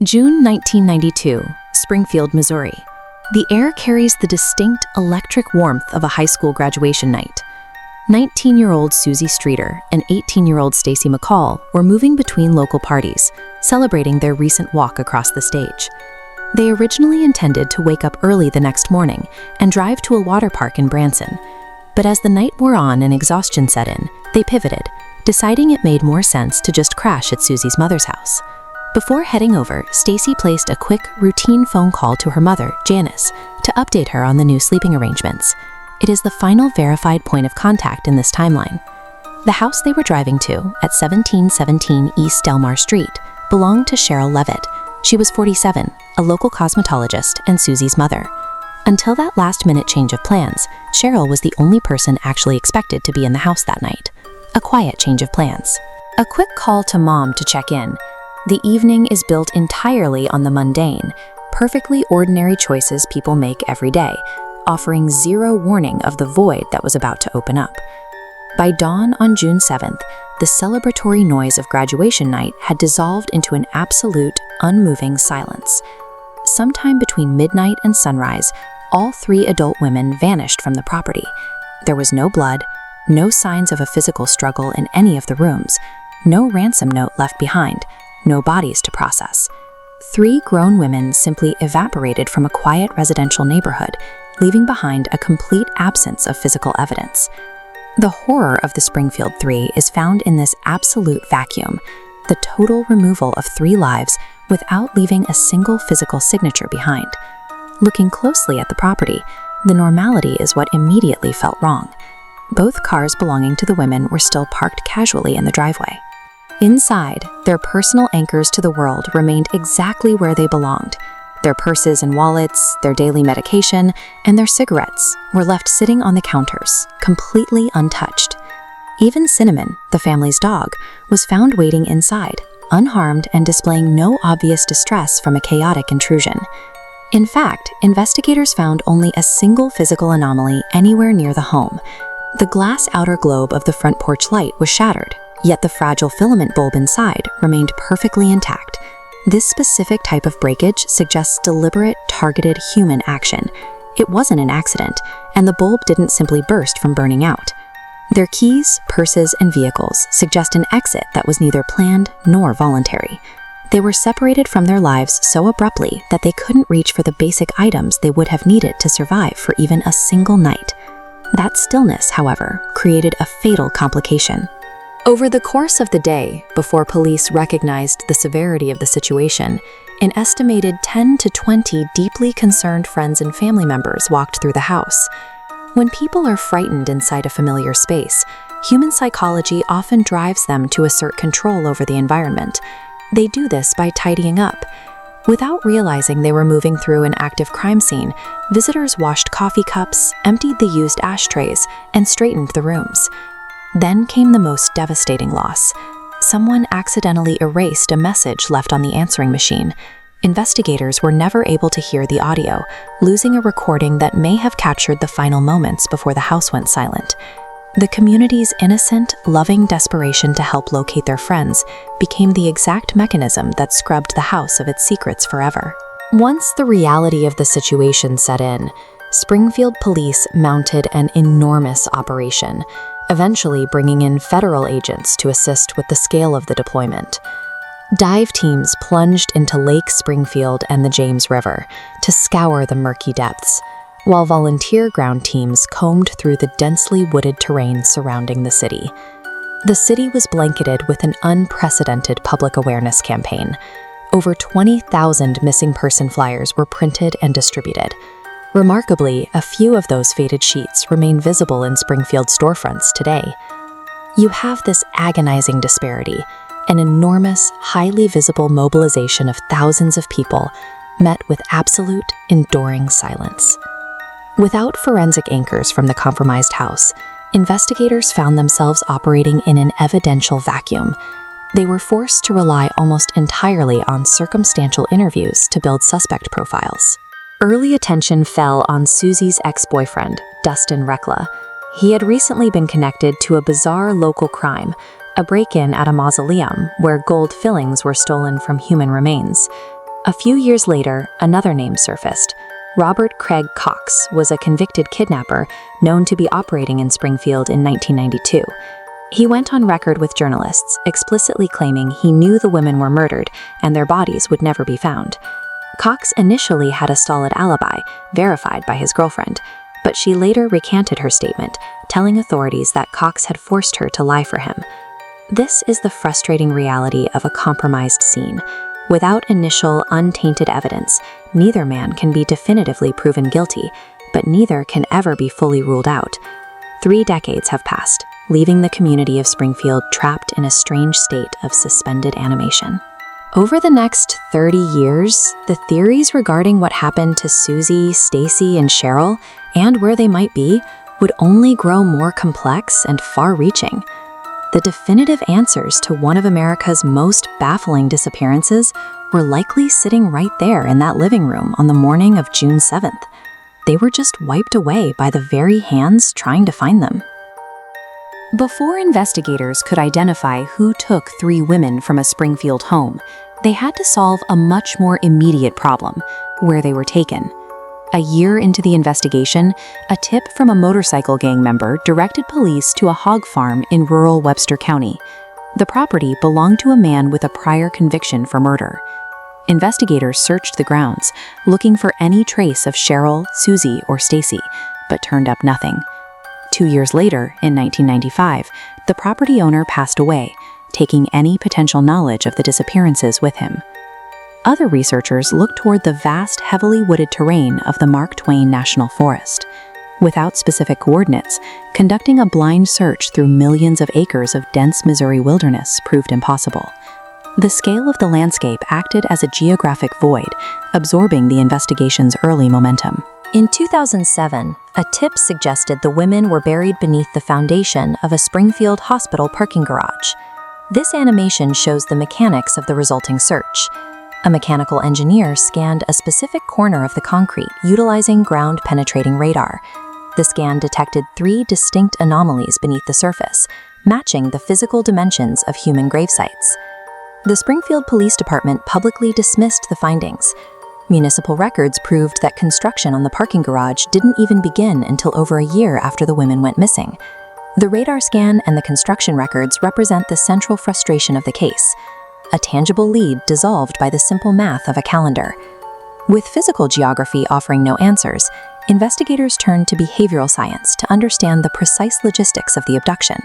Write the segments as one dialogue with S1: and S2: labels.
S1: June 1992, Springfield, Missouri. The air carries the distinct electric warmth of a high school graduation night. 19-year-old Susie Streeter and 18-year-old Stacy McCall were moving between local parties, celebrating their recent walk across the stage. They originally intended to wake up early the next morning and drive to a water park in Branson. But as the night wore on and exhaustion set in, they pivoted, deciding it made more sense to just crash at Susie's mother's house. Before heading over, Stacy placed a quick, routine phone call to her mother, Janice, to update her on the new sleeping arrangements. It is the final verified point of contact in this timeline. The house they were driving to, at 1717 East Delmar Street, belonged to Cheryl Levitt. She was 47, a local cosmetologist and Susie's mother. Until that last-minute change of plans, Cheryl was the only person actually expected to be in the house that night. A quiet change of plans. A quick call to Mom to check in. The evening is built entirely on the mundane, perfectly ordinary choices people make every day, offering zero warning of the void that was about to open up. By dawn on June 7th, the celebratory noise of graduation night had dissolved into an absolute, unmoving silence. Sometime between midnight and sunrise, all three adult women vanished from the property. There was no blood, no signs of a physical struggle in any of the rooms, no ransom note left behind, no bodies to process. Three grown women simply evaporated from a quiet residential neighborhood, leaving behind a complete absence of physical evidence. The horror of the Springfield Three is found in this absolute vacuum, the total removal of three lives without leaving a single physical signature behind. Looking closely at the property, the normality is what immediately felt wrong. Both cars belonging to the women were still parked casually in the driveway. Inside, their personal anchors to the world remained exactly where they belonged. Their purses and wallets, their daily medication, and their cigarettes were left sitting on the counters, completely untouched. Even Cinnamon, the family's dog, was found waiting inside, unharmed and displaying no obvious distress from a chaotic intrusion. In fact, investigators found only a single physical anomaly anywhere near the home. The glass outer globe of the front porch light was shattered, yet the fragile filament bulb inside remained perfectly intact. This specific type of breakage suggests deliberate, targeted human action. It wasn't an accident, and the bulb didn't simply burst from burning out. Their keys, purses, and vehicles suggest an exit that was neither planned nor voluntary. They were separated from their lives so abruptly that they couldn't reach for the basic items they would have needed to survive for even a single night. That stillness, however, created a fatal complication. Over the course of the day, before police recognized the severity of the situation, an estimated 10 to 20 deeply concerned friends and family members walked through the house. When people are frightened inside a familiar space, human psychology often drives them to assert control over the environment. They do this by tidying up. Without realizing they were moving through an active crime scene, visitors washed coffee cups, emptied the used ashtrays, and straightened the rooms. Then came the most devastating loss. Someone accidentally erased a message left on the answering machine. Investigators were never able to hear the audio, losing a recording that may have captured the final moments before the house went silent. The community's innocent, loving desperation to help locate their friends became the exact mechanism that scrubbed the house of its secrets forever. Once the reality of the situation set in, Springfield police mounted an enormous operation, eventually bringing in federal agents to assist with the scale of the deployment. Dive teams plunged into Lake Springfield and the James River to scour the murky depths, while volunteer ground teams combed through the densely wooded terrain surrounding the city. The city was blanketed with an unprecedented public awareness campaign. Over 20,000 missing person flyers were printed and distributed. Remarkably, a few of those faded sheets remain visible in Springfield storefronts today. You have this agonizing disparity, an enormous, highly visible mobilization of thousands of people met with absolute, enduring silence. Without forensic anchors from the compromised house, investigators found themselves operating in an evidential vacuum. They were forced to rely almost entirely on circumstantial interviews to build suspect profiles. Early attention fell on Susie's ex-boyfriend, Dustin Rekla. He had recently been connected to a bizarre local crime, a break-in at a mausoleum where gold fillings were stolen from human remains. A few years later, another name surfaced. Robert Craig Cox was a convicted kidnapper known to be operating in Springfield in 1992. He went on record with journalists, explicitly claiming he knew the women were murdered and their bodies would never be found. Cox initially had a solid alibi, verified by his girlfriend, but she later recanted her statement, telling authorities that Cox had forced her to lie for him. This is the frustrating reality of a compromised scene. Without initial, untainted evidence, neither man can be definitively proven guilty, but neither can ever be fully ruled out. 3 decades have passed, leaving the community of Springfield trapped in a strange state of suspended animation. Over the next 30 years, the theories regarding what happened to Susie, Stacy, and Cheryl, and where they might be, would only grow more complex and far-reaching. The definitive answers to one of America's most baffling disappearances were likely sitting right there in that living room on the morning of June 7th. They were just wiped away by the very hands trying to find them. Before investigators could identify who took 3 women from a Springfield home, they had to solve a much more immediate problem: where they were taken. A year into the investigation, a tip from a motorcycle gang member directed police to a hog farm in rural Webster County. The property belonged to a man with a prior conviction for murder. Investigators searched the grounds, looking for any trace of Cheryl, Susie, or Stacy, but turned up nothing. 2 years later, in 1995, the property owner passed away, taking any potential knowledge of the disappearances with him. Other researchers looked toward the vast, heavily wooded terrain of the Mark Twain National Forest. Without specific coordinates, conducting a blind search through millions of acres of dense Missouri wilderness proved impossible. The scale of the landscape acted as a geographic void, absorbing the investigation's early momentum. In 2007, a tip suggested the women were buried beneath the foundation of a Springfield hospital parking garage. This animation shows the mechanics of the resulting search. A mechanical engineer scanned a specific corner of the concrete utilizing ground-penetrating radar. The scan detected 3 distinct anomalies beneath the surface, matching the physical dimensions of human gravesites. The Springfield Police Department publicly dismissed the findings. Municipal records proved that construction on the parking garage didn't even begin until over a year after the women went missing. The radar scan and the construction records represent the central frustration of the case: a tangible lead dissolved by the simple math of a calendar. With physical geography offering no answers, investigators turned to behavioral science to understand the precise logistics of the abduction.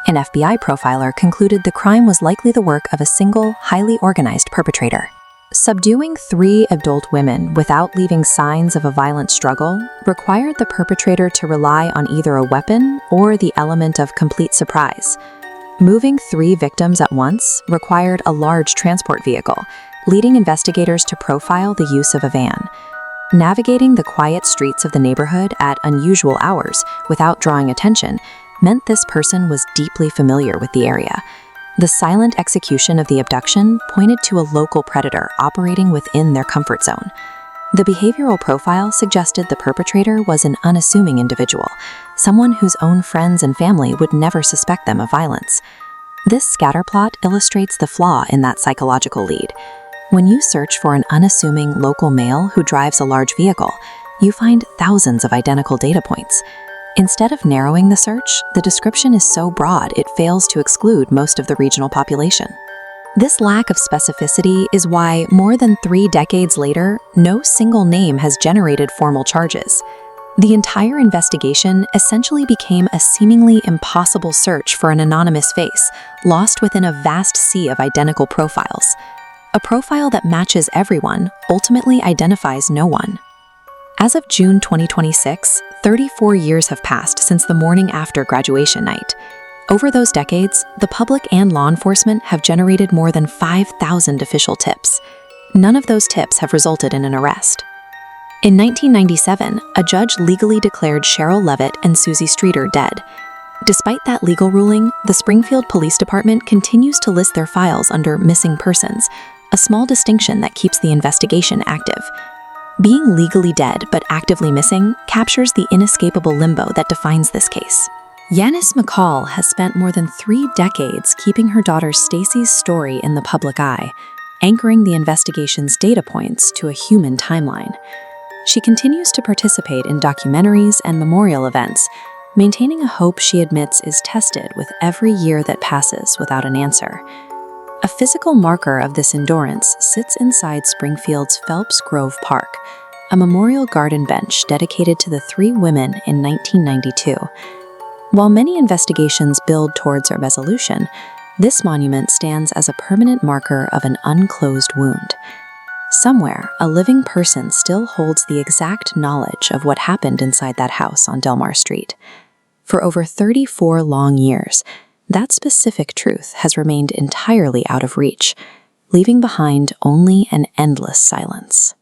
S1: An FBI profiler concluded the crime was likely the work of a single, highly organized perpetrator. Subduing 3 adult women without leaving signs of a violent struggle required the perpetrator to rely on either a weapon or the element of complete surprise. Moving 3 victims at once required a large transport vehicle, leading investigators to profile the use of a van. Navigating the quiet streets of the neighborhood at unusual hours without drawing attention meant this person was deeply familiar with the area. The silent execution of the abduction pointed to a local predator operating within their comfort zone. The behavioral profile suggested the perpetrator was an unassuming individual, someone whose own friends and family would never suspect them of violence. This scatterplot illustrates the flaw in that psychological lead. When you search for an unassuming local male who drives a large vehicle, you find thousands of identical data points. Instead of narrowing the search, the description is so broad it fails to exclude most of the regional population. This lack of specificity is why, more than 3 decades later, no single name has generated formal charges. The entire investigation essentially became a seemingly impossible search for an anonymous face, lost within a vast sea of identical profiles. A profile that matches everyone ultimately identifies no one. As of June 2026, 34 years have passed since the morning after graduation night. Over those decades, the public and law enforcement have generated more than 5,000 official tips. None of those tips have resulted in an arrest. In 1997, a judge legally declared Cheryl Levitt and Susie Streeter dead. Despite that legal ruling, the Springfield Police Department continues to list their files under missing persons, a small distinction that keeps the investigation active. Being legally dead but actively missing captures the inescapable limbo that defines this case. Yanis McCall has spent more than 3 decades keeping her daughter Stacy's story in the public eye. anchoring the investigation's data points to a human timeline. She continues to participate in documentaries and memorial events, maintaining a hope she admits is tested with every year that passes without an answer. A physical marker of this endurance sits inside Springfield's Phelps Grove Park, a memorial garden bench dedicated to the 3 women in 1992. While many investigations build towards a resolution, this monument stands as a permanent marker of an unclosed wound. Somewhere, a living person still holds the exact knowledge of what happened inside that house on Delmar Street. For over 34 long years, that specific truth has remained entirely out of reach, leaving behind only an endless silence.